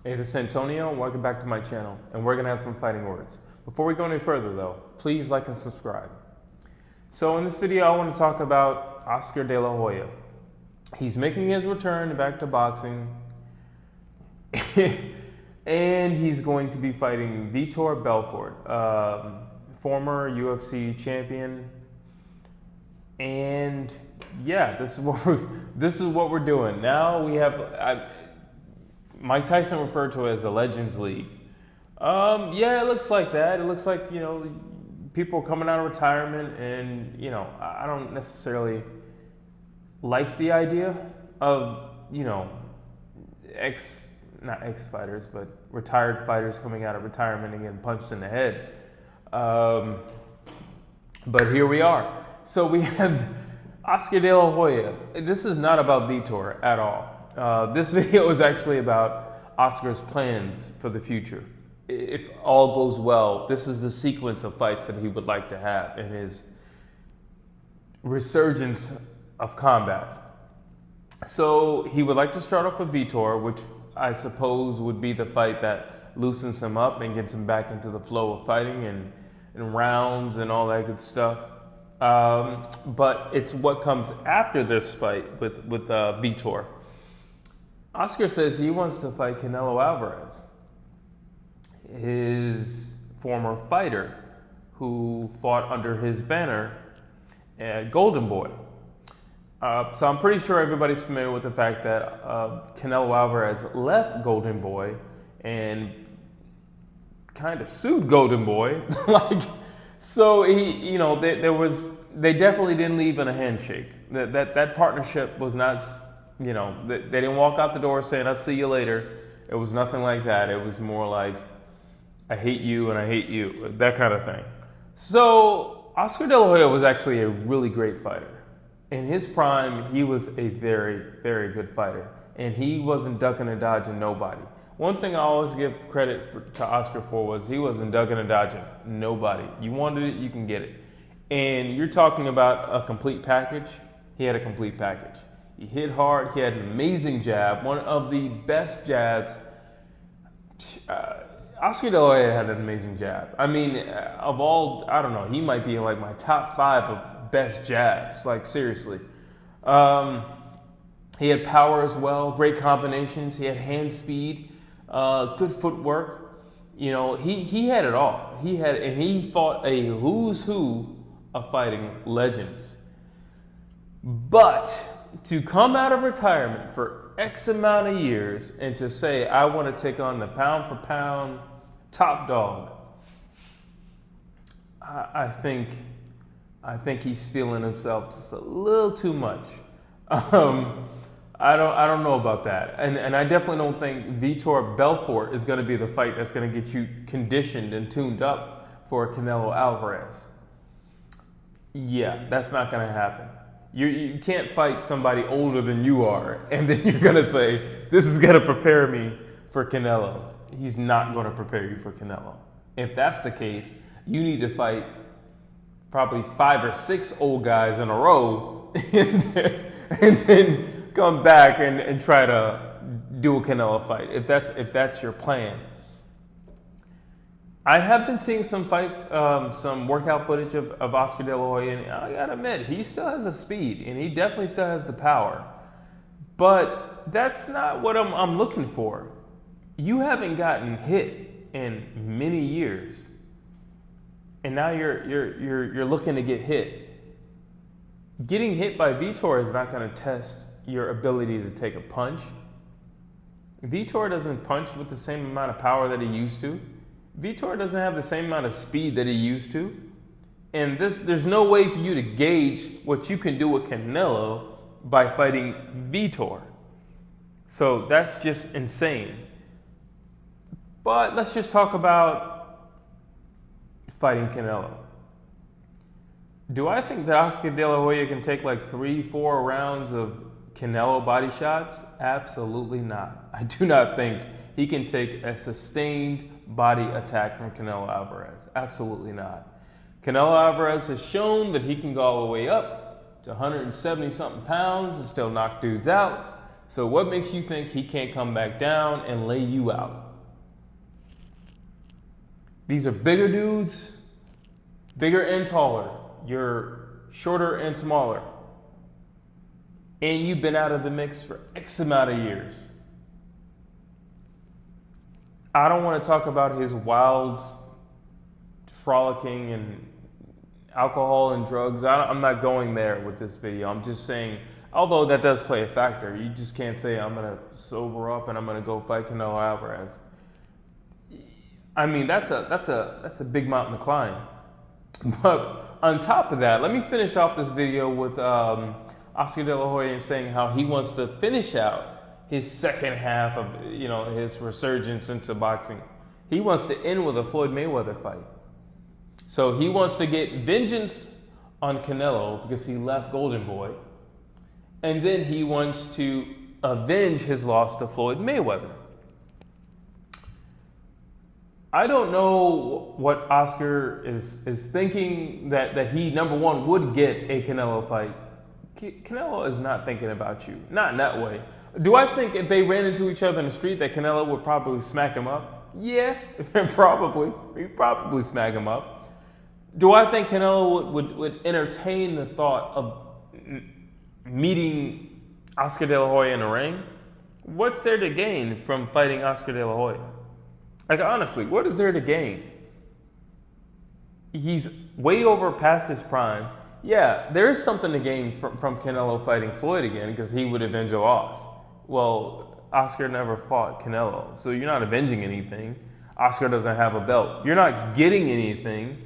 Hey, this is Antonio, and welcome back to my channel, and we're going to have some fighting words. Before we go any further though, please like and subscribe. So in this video, I want to talk about Oscar De La Hoya. He's making his return back to boxing, and he's going to be fighting Vitor Belfort, former UFC champion. And yeah, this is what we're doing. Now we have Mike Tyson referred to it as the Legends League. Yeah, it looks like that. It looks like, people coming out of retirement, and I don't necessarily like the idea of not ex-fighters, but retired fighters coming out of retirement and getting punched in the head. But here we are. So we have Oscar De La Hoya. This is not about Vitor at all. This video is actually about Oscar's plans for the future. If all goes well, this is the sequence of fights that he would like to have in his resurgence of combat. So he would like to start off with Vitor, which I suppose would be the fight that loosens him up and gets him back into the flow of fighting and rounds and all that good stuff. But it's what comes after this fight with Vitor. Oscar says he wants to fight Canelo Alvarez, his former fighter who fought under his banner at Golden Boy. So I'm pretty sure everybody's familiar with the fact that Canelo Alvarez left Golden Boy and kind of sued Golden Boy. So he, they definitely didn't leave in a handshake. That partnership was not, they didn't walk out the door saying, "I'll see you later." It was nothing like that. It was more like, "I hate you and I hate you," that kind of thing. So Oscar De La Hoya was actually a really great fighter. In his prime, he was a very, very good fighter, and he wasn't ducking and dodging nobody. One thing I always give credit to Oscar for was he wasn't ducking and dodging nobody. You wanted it, you can get it. And you're talking about a complete package. He had a complete package. He hit hard. He had an amazing jab, one of the best jabs. Oscar De La Hoya had an amazing jab. I mean, of all, I don't know, he might be in like my top 5 of best jabs, like seriously. He had power as well, great combinations. He had hand speed, good footwork. He had it all. He fought a who's who of fighting legends. But to come out of retirement for X amount of years and to say, "I want to take on the pound for pound top dog," I think he's feeling himself just a little too much. I don't know about that, and I definitely don't think Vitor Belfort is going to be the fight that's going to get you conditioned and tuned up for Canelo Alvarez. Yeah, that's not going to happen. You can't fight somebody older than you are, and then you're going to say, "This is going to prepare me for Canelo." He's not going to prepare you for Canelo. If that's the case, you need to fight probably 5 or 6 old guys in a row and then come back and try to do a Canelo fight, if that's your plan. I have been seeing some workout footage of Oscar De La Hoya, and I gotta admit, he still has the speed, and he definitely still has the power. But that's not what I'm looking for. You haven't gotten hit in many years, and now you're looking to get hit. Getting hit by Vitor is not going to test your ability to take a punch. Vitor doesn't punch with the same amount of power that he used to. Vitor doesn't have the same amount of speed that he used to. And there's no way for you to gauge what you can do with Canelo by fighting Vitor. So that's just insane. But let's just talk about fighting Canelo. Do I think that Oscar De La Hoya can take like 3-4 rounds of Canelo body shots? Absolutely not. I do not think he can take a sustained body attack from Canelo Alvarez. Absolutely not. Canelo Alvarez has shown that he can go all the way up to 170-something pounds and still knock dudes out. So what makes you think he can't come back down and lay you out? These are bigger dudes, bigger and taller. You're shorter and smaller. And you've been out of the mix for X amount of years. I don't want to talk about his wild frolicking and alcohol and drugs. I'm not going there with this video. I'm just saying, although that does play a factor, you just can't say I'm going to sober up and I'm going to go fight Canelo Alvarez. I mean, that's a big mountain to climb. But on top of that, let me finish off this video with Oscar De La Hoya saying how he wants to finish out his second half of his resurgence into boxing. He wants to end with a Floyd Mayweather fight. So he wants to get vengeance on Canelo because he left Golden Boy. And then he wants to avenge his loss to Floyd Mayweather. I don't know what Oscar is thinking that he, number one, would get a Canelo fight. Canelo is not thinking about you. Not in that way. Do I think if they ran into each other in the street that Canelo would probably smack him up? Yeah, probably. He'd probably smack him up. Do I think Canelo would entertain the thought of meeting Oscar De La Hoya in the ring? What's there to gain from fighting Oscar De La Hoya? Like, honestly, what is there to gain? He's way over past his prime. Yeah, there is something to gain from Canelo fighting Floyd again because he would avenge a loss. Well, Oscar never fought Canelo, so you're not avenging anything. Oscar doesn't have a belt. You're not getting anything.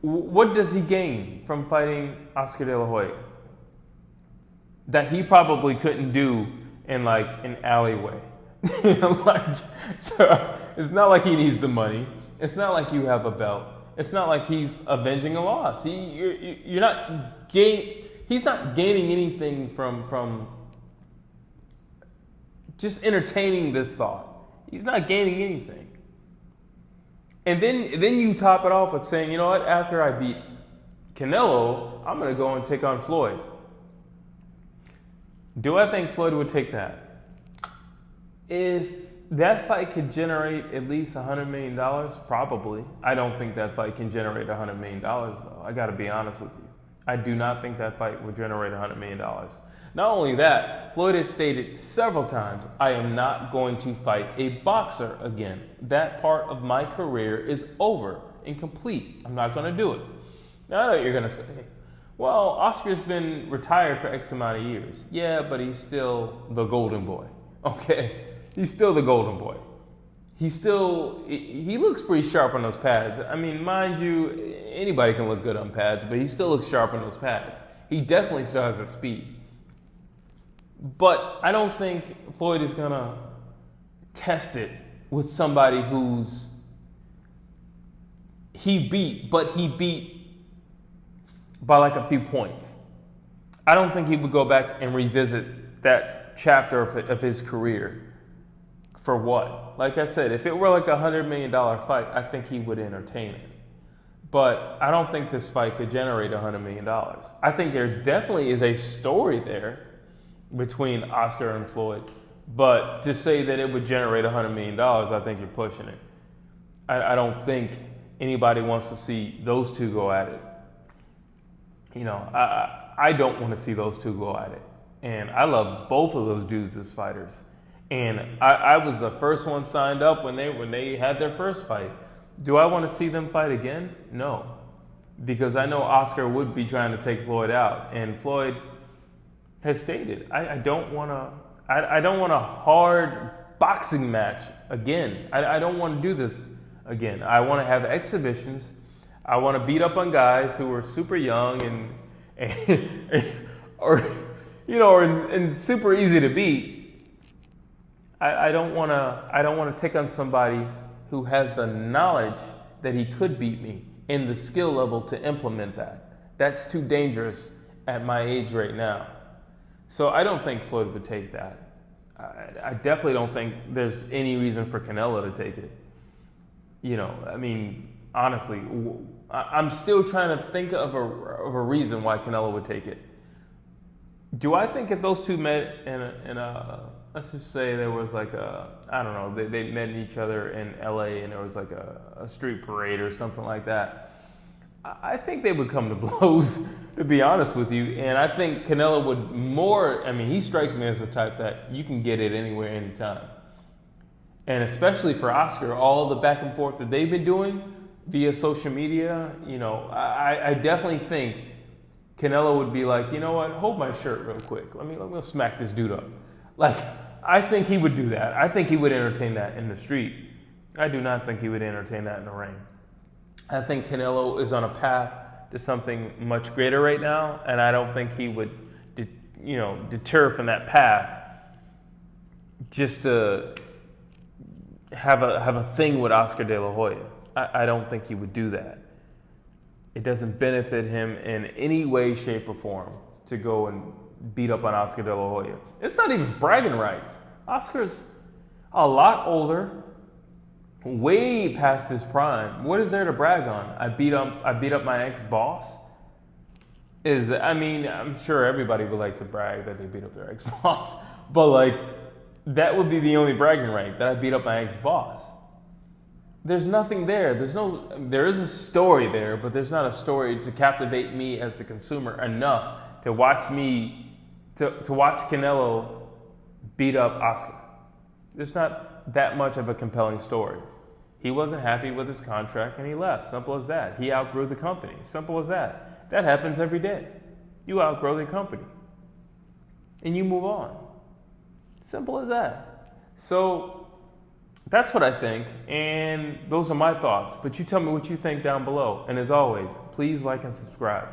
What does he gain from fighting Oscar De La Hoya that he probably couldn't do in like an alleyway? So it's not like he needs the money. It's not like you have a belt. It's not like he's avenging a loss. He's not gaining anything from just entertaining this thought. He's not gaining anything. And then you top it off with saying, you know what, after I beat Canelo, I'm going to go and take on Floyd. Do I think Floyd would take that? If that fight could generate at least $100 million, probably. I don't think that fight can generate $100 million, though. I got to be honest with you. I do not think that fight would generate $100 million. Not only that, Floyd has stated several times, I am not going to fight a boxer again. That part of my career is over and complete. I'm not going to do it. Now, I know you're going to say, well, Oscar's been retired for X amount of years. Yeah, but he's still the golden boy. Okay? He's still the golden boy. He looks pretty sharp on those pads. I mean, mind you, anybody can look good on pads, but he still looks sharp on those pads. He definitely still has the speed. But I don't think Floyd is going to test it with somebody he beat by like a few points. I don't think he would go back and revisit that chapter of his career. For what? Like I said, if it were like $100 million fight, I think he would entertain it. But I don't think this fight could generate $100 million. I think there definitely is a story there between Oscar and Floyd. But to say that it would generate $100 million, I think you're pushing it. I don't think anybody wants to see those two go at it. I don't want to see those two go at it. And I love both of those dudes as fighters. And I was the first one signed up when they had their first fight. Do I want to see them fight again? No. Because I know Oscar would be trying to take Floyd out. And Floyd has stated, I don't want a hard boxing match again. I don't want to do this again. I want to have exhibitions. I want to beat up on guys who are super young or super easy to beat. I don't want to take on somebody who has the knowledge that he could beat me and the skill level to implement that. That's too dangerous at my age right now. So I don't think Floyd would take that. I definitely don't think there's any reason for Canelo to take it. I mean, honestly, I'm still trying to think of a reason why Canelo would take it. Do I think if those two met in a let's just say there was like a, I don't know, they met each other in LA and there was like a street parade or something like that, I think they would come to blows, to be honest with you. And I think Canelo would more, I mean, he strikes me as the type that you can get it anywhere, anytime. And especially for Oscar, all the back and forth that they've been doing via social media, you know, I definitely think Canelo would be like, you know what, hold my shirt real quick. Let me smack this dude up. Like, I think he would do that. I think he would entertain that in the street. I do not think he would entertain that in the ring. I think Canelo is on a path to something much greater right now, and I don't think he would, deter from that path just to have a thing with Oscar De La Hoya. I don't think he would do that. It doesn't benefit him in any way, shape, or form to go and beat up on Oscar De La Hoya. It's not even bragging rights. Oscar's a lot older, way past his prime. What is there to brag on? I beat up my ex-boss. I'm sure everybody would like to brag that they beat up their ex-boss, but like that would be the only bragging right, that I beat up my ex-boss. There's nothing there. There is a story there, but there's not a story to captivate me as the consumer enough to watch watch Canelo beat up Oscar. There's not that much of a compelling story. He wasn't happy with his contract and he left. Simple as that. He outgrew the company. Simple as that. That happens every day. You outgrow the company and you move on. Simple as that. So that's what I think, and those are my thoughts. But you tell me what you think down below. And as always, please like and subscribe.